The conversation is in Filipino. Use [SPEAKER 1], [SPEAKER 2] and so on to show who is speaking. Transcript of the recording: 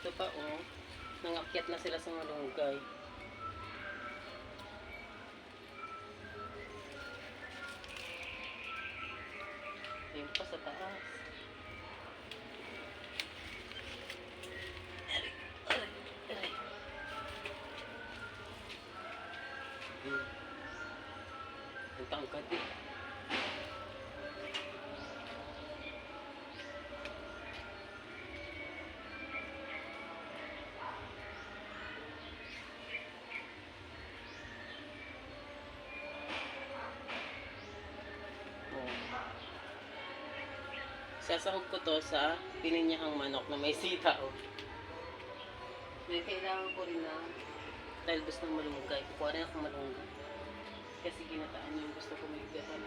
[SPEAKER 1] dito pa, oh. Nangakyat na sila sa malunggay. Ayun pa sa taas. Aray, aray, aray. Ang tangkad eh. Sasahog ko to sa pininyahang manok na may sitaw. May kailangan ko rin na dahil gusto ng malunggay. Kukuha rin ako malunggay. Kasi ginataan yung gusto ko may gatan.